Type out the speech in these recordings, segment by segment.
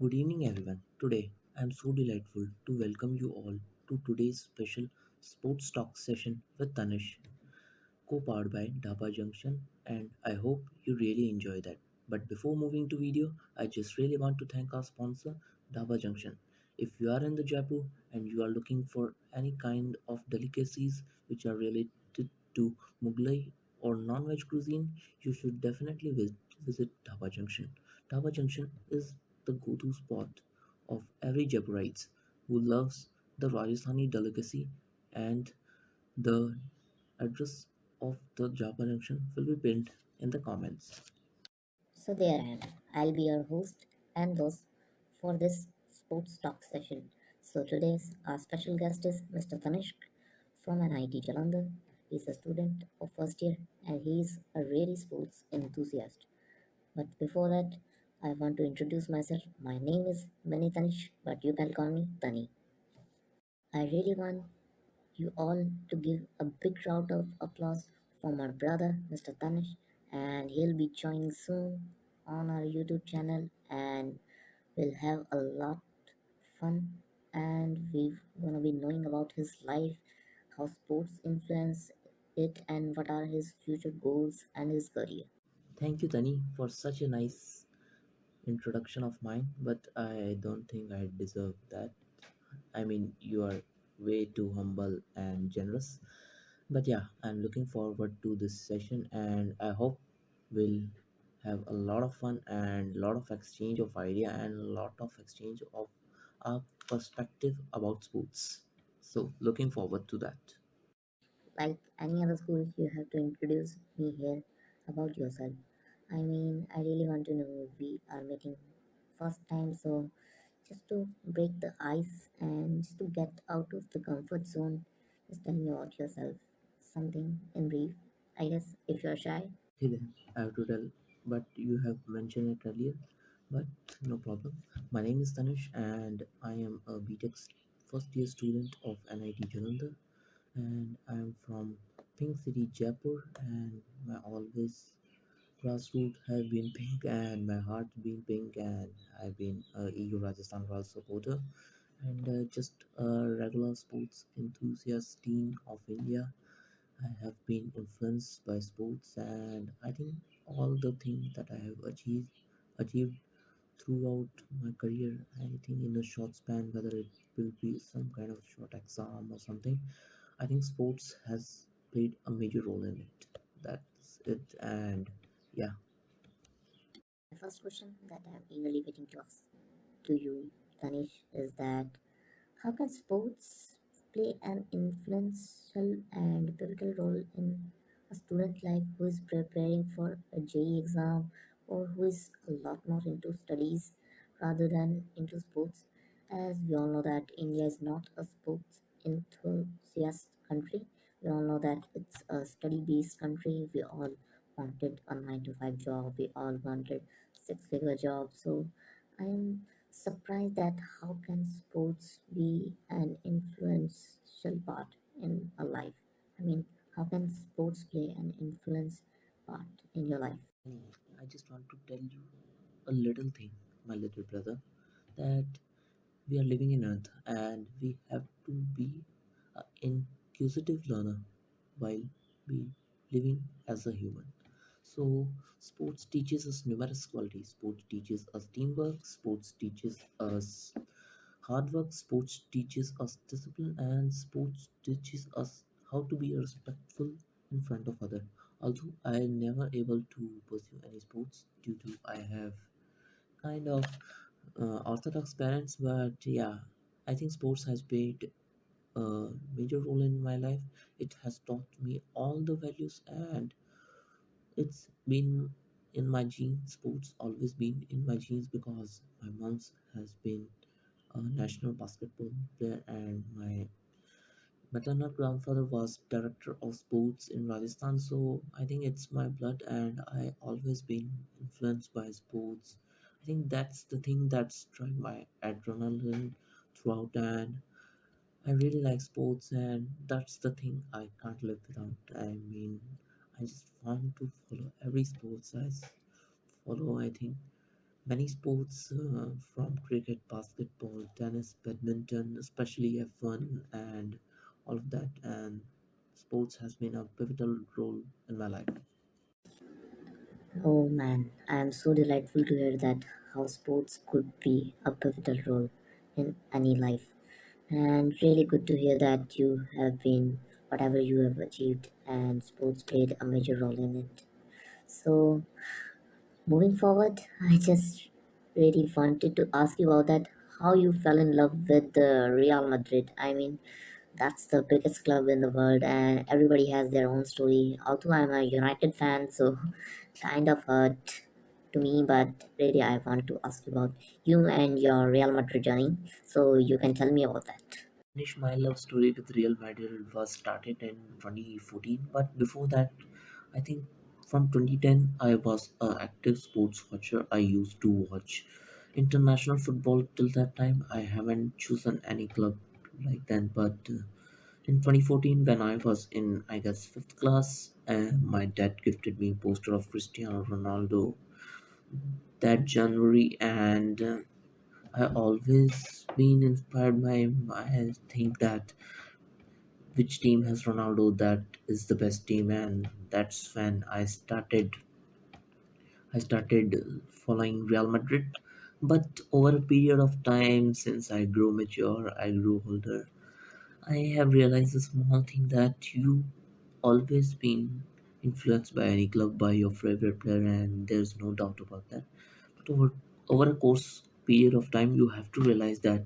Good evening, everyone. Today, I am so delightful to welcome you all to today's special sports talk session with Tanish, co-powered by DHABA Junction, and I hope you really enjoy that. But before moving to video, I just really want to thank our sponsor, DHABA Junction. If you are in the Jaipur and you are looking for any kind of delicacies which are related to Mughlai or non-veg cuisine, you should definitely visit Dhaba Junction. Dhaba Junction is the go-to spot of every Jaipurites who loves the Rajasthani delicacy, and the address of the Java junction will be pinned in the comments. So there I am. I'll be your host and host for this sports talk session. So today's our special guest is Mr. Tanishq from NIT Jalandhar. He's a student of first year and he's a really sports enthusiast. But before that, I want to introduce myself. My name is Mani Tanish, but you can call me Tani. I really want you all to give a big round of applause for my brother, Mr. Tanish, and he'll be joining soon on our YouTube channel, and we'll have a lot fun. And we're gonna be knowing about his life, how sports influence it, and what are his future goals and his career. Thank you, Tani, for such a nice introduction of mine, but I don't think I deserve that. I mean, you are way too humble and generous. But yeah, I'm looking forward to this session, and I hope we'll have a lot of fun and a lot of exchange of idea and a lot of exchange of our perspective about sports. So looking forward to that. Like any other school, you have to introduce me here about yourself. I mean, I really want to know. We are meeting first time, so just to break the ice and just to get out of the comfort zone, just tell me about yourself. Something in brief. I guess if you're shy. Okay, then I have to tell, but you have mentioned it earlier, but no problem. My name is Tanish, and I am a BTech first year student of NIT Jalandhar, and I am from Pink City, Jaipur, and my always grassroots have been pink, and my heart been pink, and I've been a EU Rajasthan Royals supporter, and just a regular sports enthusiast teen of India. I have been influenced by sports, and I think all the things that I have achieved throughout my career, I think in a short span, whether it will be some kind of short exam or something, I think sports has played a major role in it. That's it, and yeah. The first question that I'm eagerly waiting to ask to you, Tanish, is that how can sports play an influential and pivotal role in a student life who is preparing for a JEE exam or who is a lot more into studies rather than into sports? As we all know that India is not a sports enthusiast country. We all know that it's a study based country. We all wanted a 9 to 5 job. We all wanted six-figure job. So I am surprised that how can sports be an influential part in a life. I mean, how can sports play an influence part in your life? I just want to tell you a little thing, my little brother, that we are living in Earth and we have to be an inquisitive learner while we living as a human. So sports teaches us numerous qualities. Sports teaches us teamwork. Sports teaches us hard work. Sports teaches us discipline, and sports teaches us how to be respectful in front of other. Although I never able to pursue any sports due to I have kind of orthodox parents, but yeah, I think sports has played a major role in my life. It has taught me all the values, and it's been in my genes. Sports always been in my genes because my mom's has been a national basketball player, and my maternal grandfather was director of sports in Rajasthan. So I think it's my blood, and I always been influenced by sports. I think that's the thing that's driving my adrenaline throughout, and I really like sports, and that's the thing I can't live without. I mean, I just want to follow every sports I follow. I think Many sports, from cricket, basketball, tennis, badminton, especially F1 and all of that, and sports has been a pivotal role in my life. Oh man, I am so delightful to hear that how sports could be a pivotal role in any life. And really good to hear that you have been whatever you have achieved and sports played a major role in it. So moving forward, I just really wanted to ask you about that how you fell in love with the Real Madrid. I mean, that's the biggest club in the world, and everybody has their own story. Although I'm a United fan, so kind of hurt to me, but really, I want to ask you about you and your Real Madrid journey. So you can tell me about that. My love story with Real Madrid was started in 2014, but before that, I think from 2010, I was an active sports watcher. I used to watch international football till that time. I haven't chosen any club like that, but in 2014, when I was in, I guess, fifth class, my dad gifted me a poster of Cristiano Ronaldo that January, and I always been inspired by him. I think that which team has Ronaldo, that is the best team, and that's when I started following Real Madrid. But over a period of time, since I grew mature, I grew older, I have realized a small thing that you always been influenced by any club by your favorite player, and there's no doubt about that. But over a course period of time, you have to realize that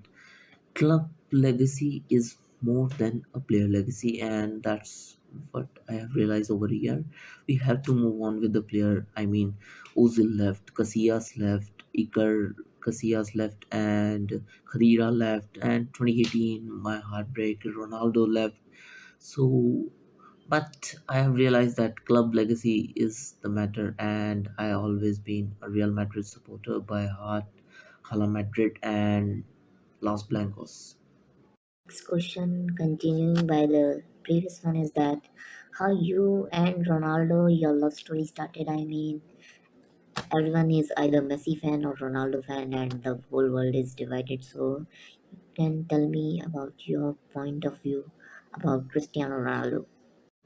club legacy is more than a player legacy, and that's what I have realized over a year. We have to move on with the player. I mean, Ozil left, Casillas left, Iker Casillas left, and Khadira left, and 2018 my heartbreak, Ronaldo left. So, but I have realized that club legacy is the matter, and I always been a Real Madrid supporter by heart, Hala Madrid and Los Blancos. Next question, continuing by the previous one, is that how you and Ronaldo, your love story started. I mean, everyone is either Messi fan or Ronaldo fan, and the whole world is divided. So, you can tell me about your point of view about Cristiano Ronaldo.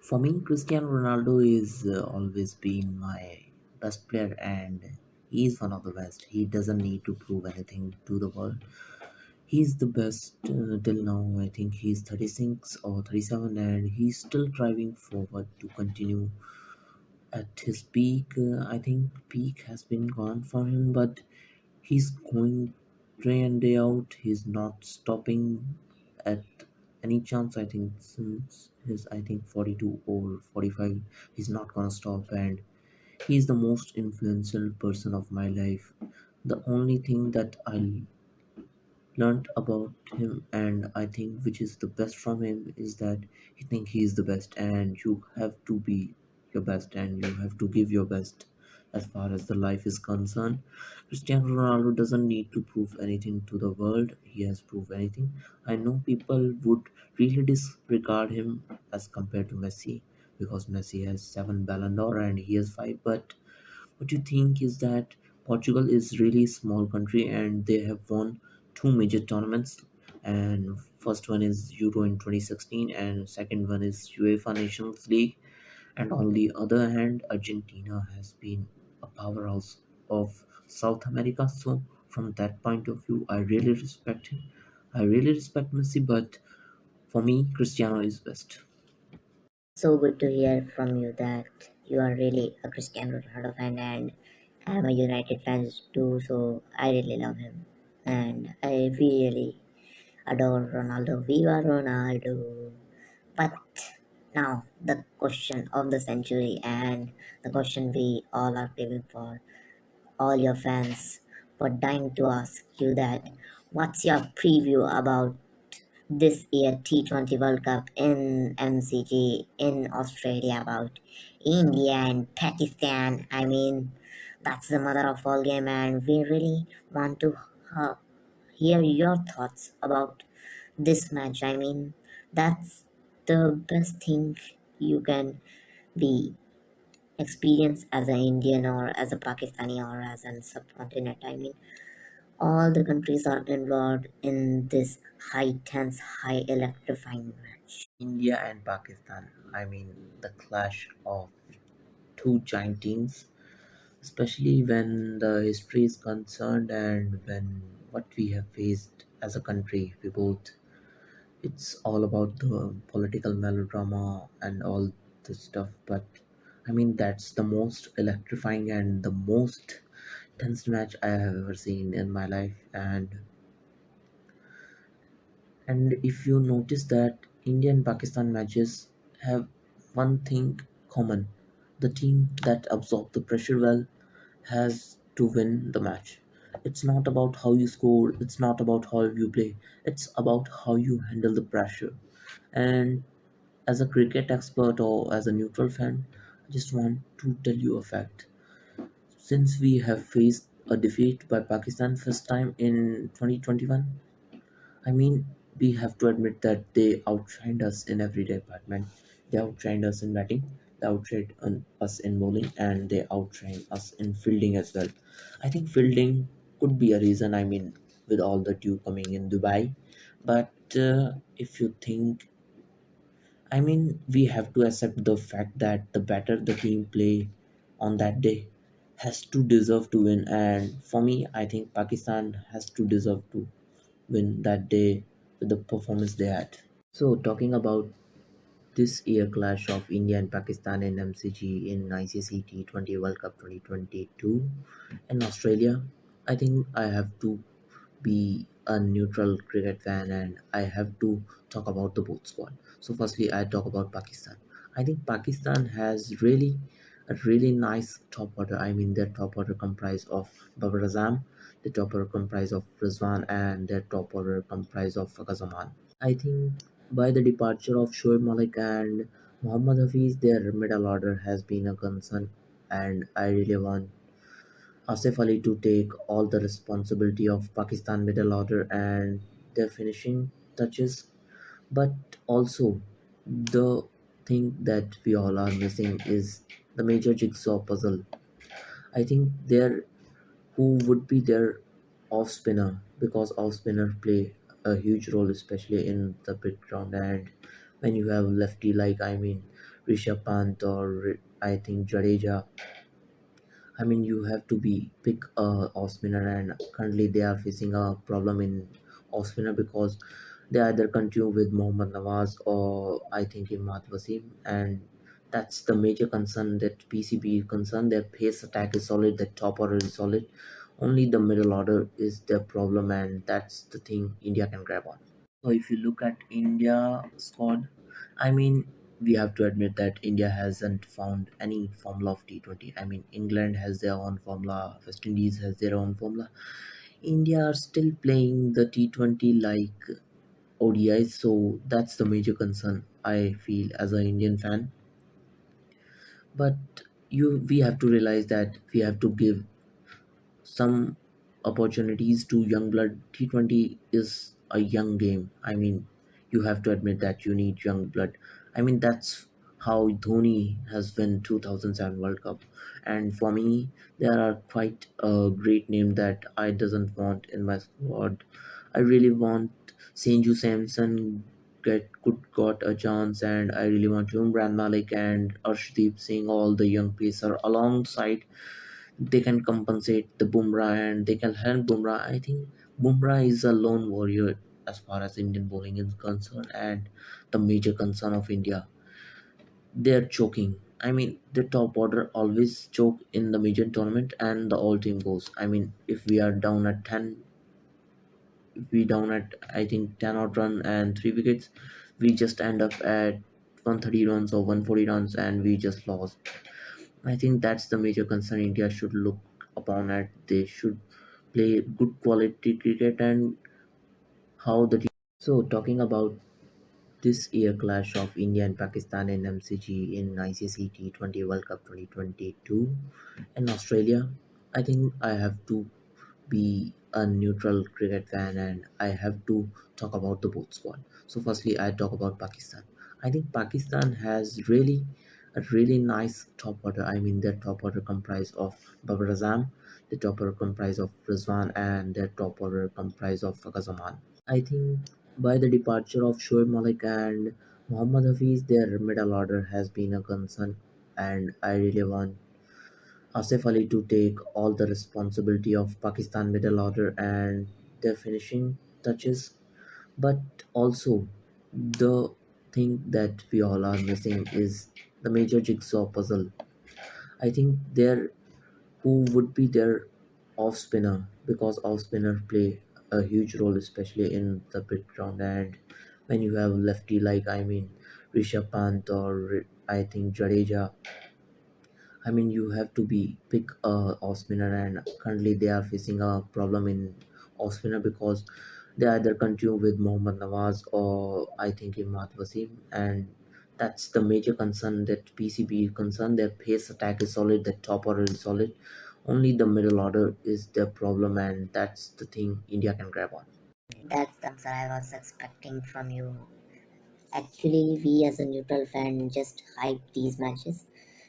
For me, Cristiano Ronaldo is always been my best player, and he is one of the best. He doesn't need to prove anything to the world. He's the best till now. I think he's 36 or 37, and he's still driving forward to continue at his peak. I think peak has been gone for him, but he's going day in day out. He's not stopping at any chance. I think since his, I think, 42 or 45, he's not gonna stop, and he's the most influential person of my life. The only thing that I learned about him, and I think which is the best from him, is that he think he is the best, and you have to be your best, and you have to give your best as far as the life is concerned. Cristiano Ronaldo doesn't need to prove anything to the world. He has proved anything. I know people would really disregard him as compared to Messi, because Messi has 7 Ballon d'Or and he has 5. But what you think is that Portugal is really a small country, and they have won two major tournaments. And first one is Euro in 2016, and second one is UEFA Nations League. And on the other hand, Argentina has been a powerhouse of South America. So from that point of view, I really respect him. I really respect Messi, but for me, Cristiano is best. So good to hear from you that you are really a Cristiano Ronaldo fan, and I'm a United fan too. So I really love him, and I really adore Ronaldo. Viva Ronaldo! But now the question of the century, and the question we all are craving for, all your fans were dying to ask you that what's your preview about this year T20 World Cup in MCG in Australia, about India and Pakistan. I mean, that's the mother of all game, and we really want to uh, hear your thoughts about this match. I mean, that's the best thing you can be. experience as an Indian or as a Pakistani or as a subcontinent. I mean, all the countries are involved in this high tense, high electrifying match. India and Pakistan. I mean, the clash of two giant teams, especially when the history is concerned and when what we have faced as a country. We both, it's all about the political melodrama and all this stuff. But I mean, that's the most electrifying and the most tense match I have ever seen in my life. And if you notice that India and Pakistan matches have one thing common: the team that absorbs the pressure well has to win the match. It's not about how you score, it's not about how you play, it's about how you handle the pressure. And as a cricket expert or as a neutral fan, I just want to tell you a fact. Since we have faced a defeat by Pakistan first time in 2021, I mean, we have to admit that they outshined us in every department. They outshined us in batting, they outshined us in bowling, and they outshined us in fielding as well. I think fielding could be a reason, I mean, with all the dew coming in Dubai. But if you think, I mean, we have to accept the fact that the better the team play on that day has to deserve to win. And for me, I think Pakistan has to deserve to win that day with the performance they had. So, talking about this year clash of India and Pakistan in MCG in ICC T20 World Cup 2022 in Australia, I think I have to be a neutral cricket fan and I have to talk about the both squad. So, firstly, I talk about Pakistan. I think Pakistan has really a really nice top order. I mean, their top order comprise of Babar Azam, the top order comprise of Rizwan, and their top order comprise of Fakazaman. I think by the departure of Shoaib Malik and Mohammad Hafiz, their middle order has been a concern, and I really want Asif Ali to take all the responsibility of Pakistan middle order and their finishing touches. But also, the thing that we all are missing is the major jigsaw puzzle. I think there who would be their off spinner, because off spinner play a huge role, especially in the big ground. And when you have lefty like Rishabh Pant or I think Jadeja, I mean, you have to be pick a off spinner, and currently they are facing a problem in off spinner because they either continue with Mohammad Nawaz or I think Imad Wasim, and that's the major concern that PCB is concerned. Their pace attack is solid, their top order is solid. Only the middle order is their problem, and that's the thing India can grab on. So if you look at India squad, I mean, we have to admit that India hasn't found any formula of T20. I mean, England has their own formula, West Indies has their own formula. India are still playing the T20 like ODIs, so that's the major concern I feel as an Indian fan. But we have to realize that we have to give some opportunities to young blood. T20 is a young game. I mean, you have to admit that you need young blood. I mean, that's how Dhoni has won 2007 World Cup. And for me, there are quite a great name that I doesn't want in my squad. I really want Sanju Samson got a chance, and I really want Umran Malik and Arshdeep Singh, all the young pacer alongside. They can compensate the Bumrah and they can help Bumrah. I think Bumrah is a lone warrior as far as Indian bowling is concerned, and the major concern of India, they're choking. I mean, the top order always choke in the major tournament, and the all team goes. I mean, if we are down at 10, if we down at I think 10 odd run and 3 wickets, we just end up at 130 runs or 140 runs, and we just lost. I think that's the major concern India should look upon at. They should play good quality cricket and how the team. So talking about this year clash of India and Pakistan in MCG in ICC T20 World Cup 2022 in Australia, I think I have to be a neutral cricket fan and I have to talk about the both squad. So firstly, I talk about Pakistan. I think Pakistan has really a really nice top order. I mean, their top order comprised of Babar Azam, the top order comprised of Rizwan, and their top order comprised of Fakazaman. I think by the departure of Shoaib Malik and Muhammad Hafiz, their middle order has been a concern, and I really want Asif Ali to take all the responsibility of Pakistan middle order and their finishing touches. But also, the thing that we all are missing is the major jigsaw puzzle. I think there who would be their off spinner, because off spinner play a huge role, especially in the background. And when you have lefty like Rishabh Pant or I think Jadeja, I mean, you have to be pick a off spinner, and currently they are facing a problem in off spinner because they either continue with Mohammad Nawaz or I think Imad Wasim, and that's the major concern that PCB is concerned. Their pace attack is solid, their top order is solid. Only the middle order is their problem, and that's the thing India can grab on. That's the answer I was expecting from you. Actually, we as a neutral fan just hype these matches.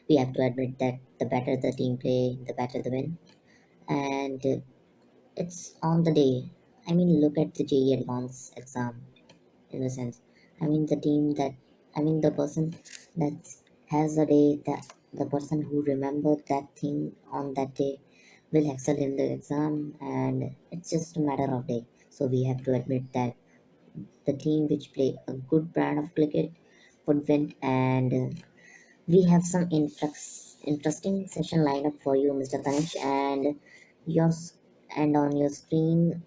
We have to admit that the better the team play, the better the win. And it's on the day. I mean, look at the JE Advance exam in a sense. I mean, the team that, I mean, the person that has a day, that the person who remembered that thing on that day will excel in the exam, and it's just a matter of day. So we have to admit that the team which play a good brand of cricket would win, and we have some interesting session lineup for you, Mr. Tanish, and yours. And on your screen,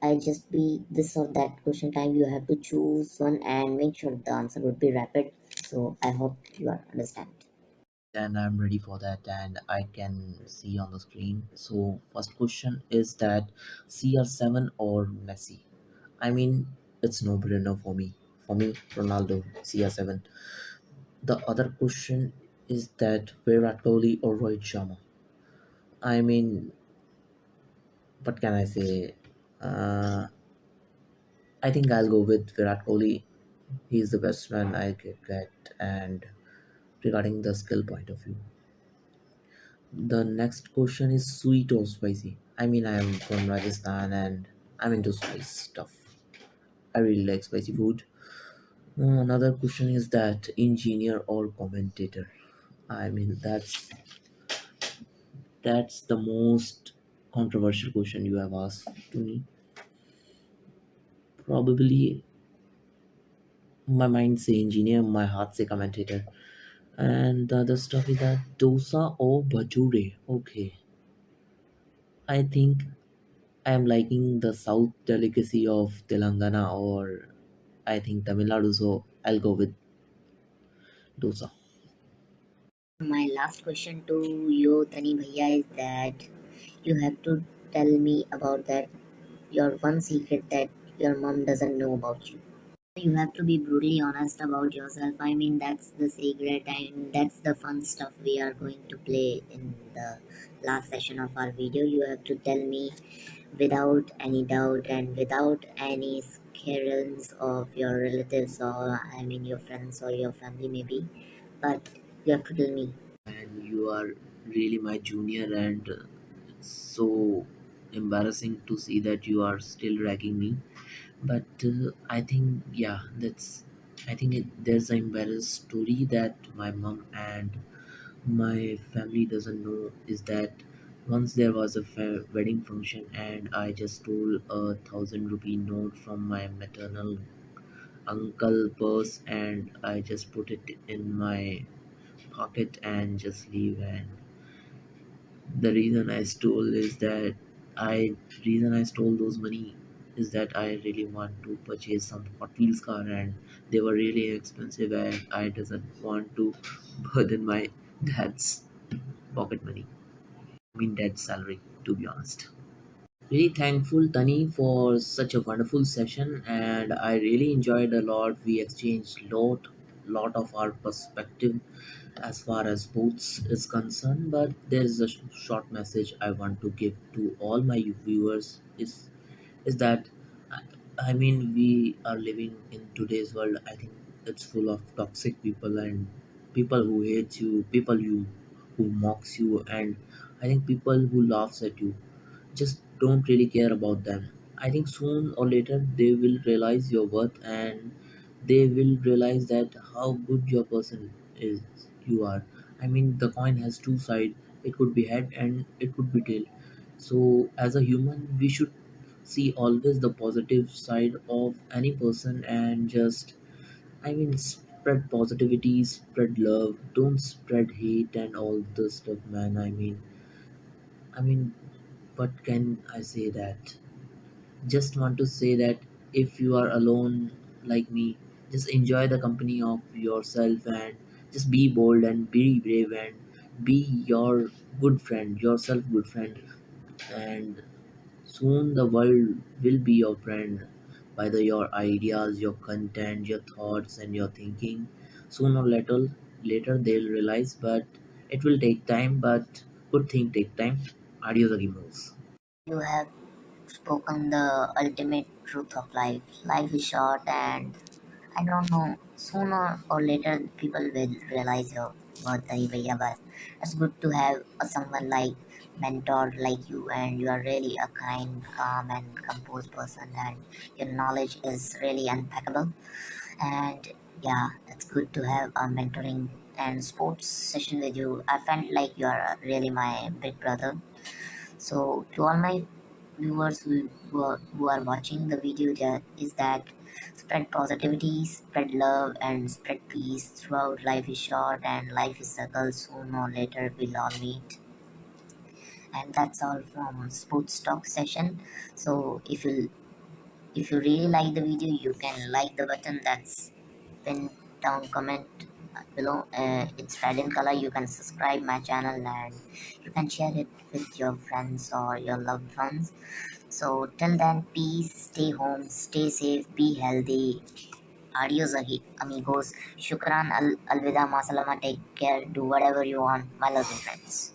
I just be this or that question time. You have to choose one and make sure the answer would be rapid. So I hope you understand. And I'm ready for that, and I can see on the screen. So first question is that CR7 or Messi? I mean, it's no brainer for me. For me, Ronaldo, CR7. The other question is that Virat Kohli or Rohit Sharma? I mean, what can I say? Uh, I think I'll go with Virat Kohli. He's the best man I could get, and regarding the skill point of view. The next question is sweet or spicy? I mean, I am from Rajasthan and I'm into spice stuff. I really like spicy food. Another question is that engineer or commentator? I mean, that's the most controversial question you have asked to me. Probably my mind say engineer, my heart say commentator. And the other stuff is that dosa or bajure. Okay, I think I am liking the South delicacy of Telangana or I think Tamil Nadu, so I'll go with dosa. My last question to you, Tani Bhaiya, is that you have to tell me about that your one secret that your mom doesn't know about you. You have to be brutally honest about yourself. I mean, that's the secret, and that's the fun stuff we are going to play in the last session of our video. You have to tell me without any doubt and without any scares of your relatives, or I mean your friends or your family maybe, but you have to tell me. And you are really my junior, and it's so embarrassing to see that you are still ragging me. But I think, yeah, there's an embarrassed story that my mom and my family doesn't know is that once there was a wedding function and I just stole a 1,000 rupee note from my maternal uncle purse and I just put it in my pocket and just leave. And the reason I stole is that I reason I stole those money is that I really want to purchase some Hot Wheels car and they were really expensive and I doesn't want to burden my dad's pocket money. I mean dad's salary, to be honest. Really thankful, Tani, for such a wonderful session, and I really enjoyed a lot. We exchanged lot of our perspective as far as sports is concerned. But there is a short message I want to give to all my viewers is that I, I mean we are living in today's world. I think it's full of toxic people and people who hate you, people you who mocks you, and I think people who laughs at you. Just don't really care about them. I think soon or later they will realize your worth, and they will realize that how good your person is you are. I mean, the coin has two sides. It could be head and it could be tail. So as a human, we should see always the positive side of any person, and just, I mean, spread positivity, spread love, don't spread hate and all this stuff, man. I mean, what can I say that? Just want to say that if you are alone like me, just enjoy the company of yourself, and just be bold and be brave and be your good friend, yourself good friend, and soon the world will be your friend by your ideas, your content, your thoughts, and your thinking. Sooner or later they'll realize, but it will take time. But good thing take time. Adios, amigos. You have spoken the ultimate truth of life. Life is short, and I don't know, sooner or later people will realize your worth, Bhaiya, but it's good to have someone like mentor like you, and you are really a kind, calm, and composed person, and your knowledge is really impeccable. And yeah, it's good to have a mentoring and sports session with you. I felt like you are really my big brother. So to all my viewers who are watching the video, that is that spread positivity, spread love, and spread peace throughout. Life is short and life is circle. Sooner or later we'll all meet. And that's all from Sports Talk session. So if you really like the video, you can like the button that's pinned down, comment below. It's red in color. You can subscribe my channel, and you can share it with your friends or your loved ones. So till then, peace, stay home, stay safe, be healthy. Adios, amigos. Shukran, alvida, masalama, take care, do whatever you want, my lovely friends.